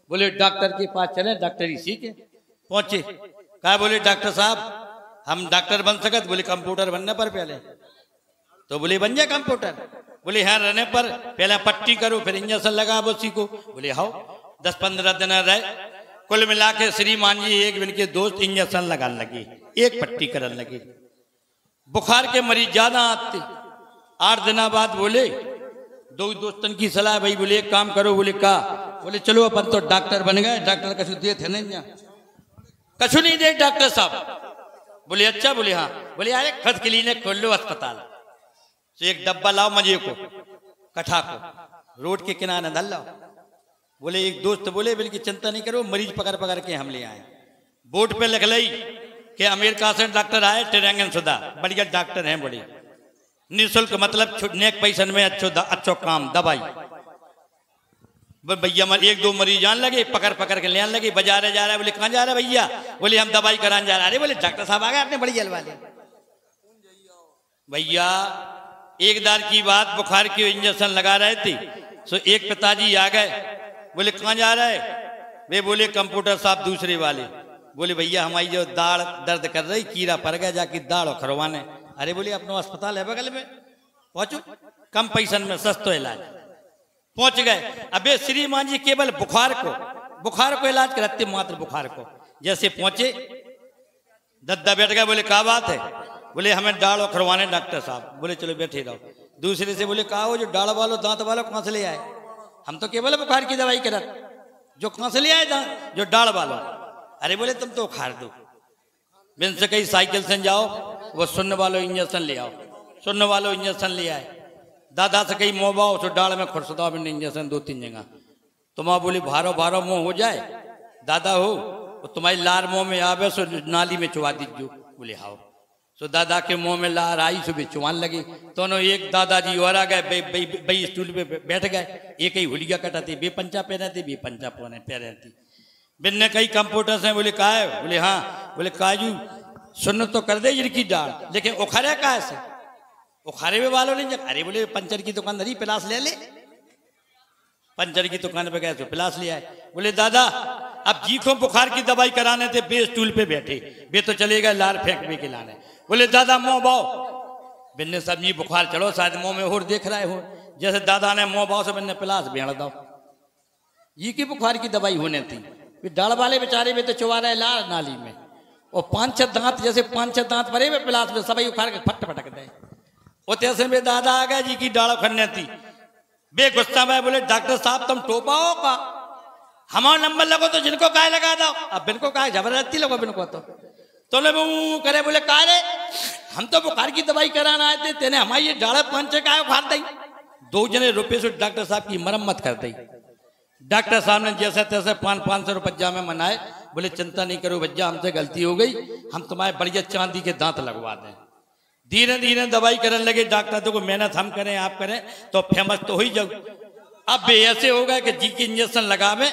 बोले डॉक्टर के पास चले, डॉक्टर इसी के पहुंचे। कहा बोले डॉक्टर साहब हम डॉक्टर बन सकत? बोले कंप्यूटर बनने पर पहले। तो बोले बन जाए कंप्यूटर? बोले हाँ रहने पर पहले पट्टी करो फिर इंजेक्शन लगा उसी को। बोले हाँ 10-15 दिन रहे। कुल मिला के श्रीमान जी एक दिन के दोस्त इंजेक्शन लगाने लगे, एक पट्टी करने लगे। बुखार के मरीज ज्यादा आते। 8 दिन बाद बोले दो दोस्तन की सलाह, भाई बोले एक काम करो। बोले का? बोले चलो अपन तो डॉक्टर बन गए, डॉक्टर कछु दे थे नहीं, कछु नहीं दे डॉक्टर साहब। बोले अच्छा? बोले हाँ। बोले यार खुद क्लिनिक खोल लो अस्पताल। तो एक डब्बा लाओ मजे को, कठा को, रोड के किनारे धल लाओ। बोले एक दोस्त बोले बल्कि चिंता नहीं करो, मरीज पकड़ पकड़ के हम ले आए। बोर्ड पे लिख लई कि अमेरिका से डॉक्टर आए, ट्रेंगन सुधा बढ़िया डॉक्टर हैं, बड़ी निःशुल्क, मतलब नेक पैसन में अच्छो काम दवाई। भैया एक दो मरीज आने लगे, पकड़ पकड़ के ले आने लगे। बाजारे जा रहा है, बोले कहाँ जा रहा है भैया? बोले हम दवाई कराने जा रहे हैं। अरे बोले डॉक्टर साहब आ गए अपने बड़ी जल वाले। भैया एक दार की बात, बुखार की इंजेक्शन लगा रहे थे, सो एक पिताजी आ गए। बोले कहाँ जा रहा है? वे बोले कंप्यूटर साहब दूसरे वाले। बोले भैया हमारी जो दाढ़ दर्द कर रही, कीड़ा पड़ गया, जाके दाढ़ खरवाने। अरे बोले अपना अस्पताल है बगल में, पहुंचो, कम पैसन में सस्तो इलाज। पहुंच गए। अबे श्रीमान जी केवल बुखार को इलाज कराते, मात्र बुखार को। जैसे पहुंचे दद्दा बैठ गए। बोले क्या बात है? बोले हमें दाढ़ खरवाने डॉक्टर साहब। बोले चलो बैठे रहो। दूसरे से बोले कहा हो जो दाढ़ वालों दांत वालों कहाँ से ले आए? हम तो केवल बुखार की दवाई करा, जो कहाँ से ले आए जो दाढ़ वालों? अरे बोले तुम तो खार दो, बिन से कहीं साइकिल से जाओ, वो सुन्न वालों इंजेक्शन ले आओ। सुन्न वालों इंजेक्शन ले आए। दादा से कहीं मोह बाओ, तो डाल में खुरसदा बिन इंजेक्शन 2-3 जगह। तुम्हारा बोली भारो भारो मुंह हो जाए, दादा हो तो तुम्हारी लार मुंह में आवे, सो नाली में चुवा दीजिए। बोले हाओ। सो दादा के मुंह में लार आई, सो भी चुवान लगी। दोनों एक दादाजी और आ गए, बई स्टूल पे बैठ गए। एक ही हुलिया कटाती, बे पंचा पहने थे, बे पंचा पहने थी। बिन ने कई कंप्यूटर से बोले कहा है? बोले हाँ। बोले काजू सुन्न तो कर दे जिनकी डाल, लेकिन उखारे का ऐसे उखारे में वालों नहीं। अरे बोले पंचर की दुकान धरी, पिलास ले ले। पंचर की दुकान पे गए तो पिलास ले आए। बोले दादा अब जीखो बुखार की दवाई कराने थे, बे स्टूल पे बैठे, बे तो चले गए लार फेंकने के लाने। बोले दादा मुंह बाओ। बिन्ने सब जी बुखार चढ़ो, शायद मुंह में और देख रहे हो। जैसे दादा ने मुंह बाओ से बिन्ने पिलास भेड़ दो। ये की बुखार की दवाई होने थी। डाल वाले बेचारे में तो चुवा रहे लार नाली में, और 5-6 दांत, जैसे 5-6 दांत भरे में पिलास में सभी उखाड़ के फट फटक दे। वो तैसे में दादा आ गया जी की डाल खड़ने थी। बे गुस्सा में बोले डॉक्टर साहब तुम टोपा हो का? हमारा नंबर लगो तो जिनको काय लगा दो। अब बिनको काय जबरदस्ती लगो बिनको तो ले करे। बोले का रे हम तो बुखार की दवाई कराना आए थे, तेने हमारी ये डाल 5-6 काय उखाड़ दी। 2 जने रुपये से डॉक्टर साहब की मरम्मत कर दी। डॉक्टर साहब ने जैसे तैसे 500 रुपया में मनाए। बोले चिंता नहीं करो भैया, हमसे गलती हो गई, हम तुम्हारे बढ़िया चांदी के दांत लगवा दें। धीरे धीरे दवाई करने लगे। डॉक्टर तो को मेहनत हम करें आप करें तो फेमस तो हो ही जाओ। अब ऐसे हो गए कि जी की इंजेक्शन लगावे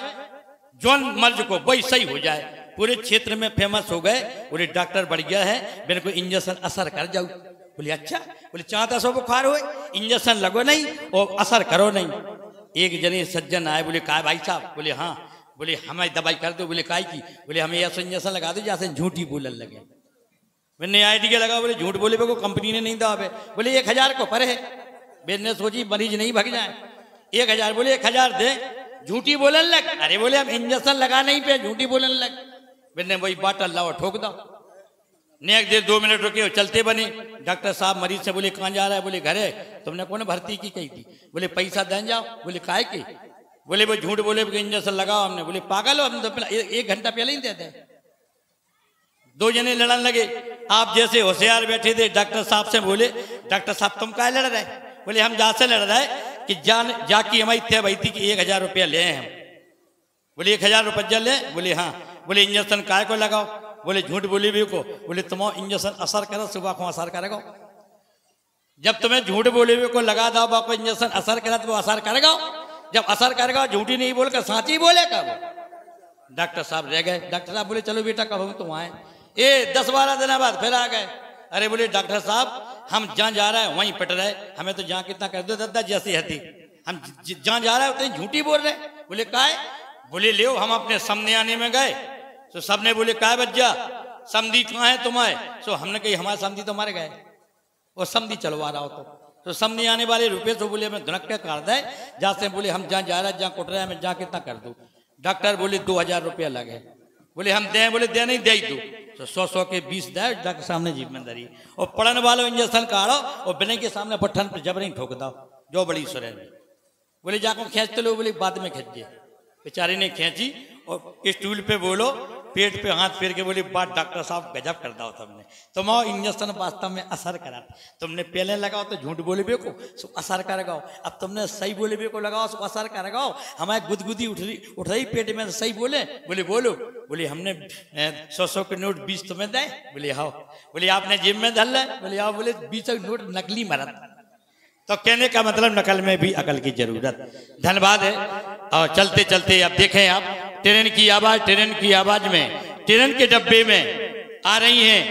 जौन मर्ज को वही सही हो जाए, पूरे क्षेत्र में फेमस हो गए। बोले डॉक्टर बढ़िया है, मेरे को इंजेक्शन असर कर जाओ। बोले अच्छा? बोले चाहता सो बुखार हो, इंजेक्शन लगो नहीं और असर करो नहीं। एक जने सज्जन आए, बोले का भाई साहब? बोले हाँ। बोले हमें दवाई कर दो। बोले काय की? बोले हमें ऐसा इंजेक्शन लगा दो जैसे झूठी बोलने लगे। मैंने आईडिया लगा। बोले झूठ बोले को कंपनी ने नहीं दवा। बोले 1000 को पर है। मैंने सोची मरीज नहीं भाग जाए। 1000। बोले 1000 दे, झूठी बोलने लग। अरे बोले हम इंजेक्शन लगा नहीं पे, झूठी बोलने लग। मैंने वही बाटल लाओ ठोक दो। नेक देर 2 मिनट रुके, चलते बने। डॉक्टर साहब मरीज से बोले कहाँ जा रहा है? बोले घर है। तुमने कौन भर्ती की कही थी? बोले पैसा दें जाओ। बोले काय के? बोले वो झूठ बोले इंजेक्शन लगाओ हमने। बोले पागल हो, हम तो 1 घंटा पहले ही देते। 2 जने लड़ने लगे। आप जैसे होशियार बैठे थे, डॉक्टर साहब से बोले डॉक्टर साहब तुम काय लड़ रहे? बोले हम जा से लड़ रहे कि जाकी हमारी तय भाई थी कि 1000 रुपया ले हम। बोले 1000 रुपया ले? बोले हाँ। बोले इंजेक्शन काय को लगाओ? बोले झूठ बोली भी को। बोले तुम्हारा इंजेक्शन असर करो, सुबह को असर करेगा। जब तुम्हें झूठ बोले हुए को लगा दो को इंजेक्शन असर करा तो वो असर करेगा। जब असर करेगा झूठी नहीं बोलकर साची बोलेगा वो। डॉक्टर साहब रह गए। डॉक्टर साहब बोले चलो बेटा कब हम तुम आए? 10-12 दिन बाद फिर आ गए। अरे बोले डॉक्टर साहब हम जहाँ जा रहे हैं वहीं पिट रहे, हमें तो जहाँ कितना कर दो दादा जैसी हती, हम जहाँ जा रहे हैं उतनी झूठी बोल रहे। बोले काय? बोले ले हम अपने समझे आने में गए तो सबने बोले काय बच्चा समझी कहाँ है तुम्हारे? सो हमने कही हमारे समझी तो मारे गए और समझी चलवा रहा हो तो समझे आने वाले रुपये तो बोले मैं धनक के कर दे जहाँ बोले हम जहाँ जा रहा है जहाँ कुट रहा है मैं जहाँ कितना कर दूँ। डॉक्टर बोले 2000 रुपया लगे। बोले हम दें? बोले दे नहीं दे दो। तो 100 के 20 दे डॉक्टर सामने जीप में धरी और पढ़ने वालों इंजेक्शन काढ़ो और बिना के सामने पट्ठन पर जबरी ठोक दो जो बड़ी सुरेन। बोले जाको खींचते लो। बोले बाद में खींचिए। बेचारी ने खींची और स्टूल पे बोलो पेट पे हाथ फेर के बोली बात डॉक्टर साहब गजब कर दो तुमने। तुम इंजेक्शन वास्तव में असर करा। तुमने पहले लगाओ तो झूठ बोले बे को सो असर कर गाओ। अब तुमने सही बोले बे को लगाओ सो असर कर गाओ। हमारे गुदगुदी उठ रही पेट में सही बोले। बोले बोलो। बोले हमने 100 के नोट 20 तुम्हें दे। बोले हाँ। बोले आपने जेब में धर ले। बोले हाँ। बोले 20 नोट नकली मरद। तो कहने का मतलब नकल में भी अकल की जरूरत। धन्यवाद है। और चलते चलते अब देखें आप ट्रेन की आवाज में ट्रेन के डब्बे में आ रही हैं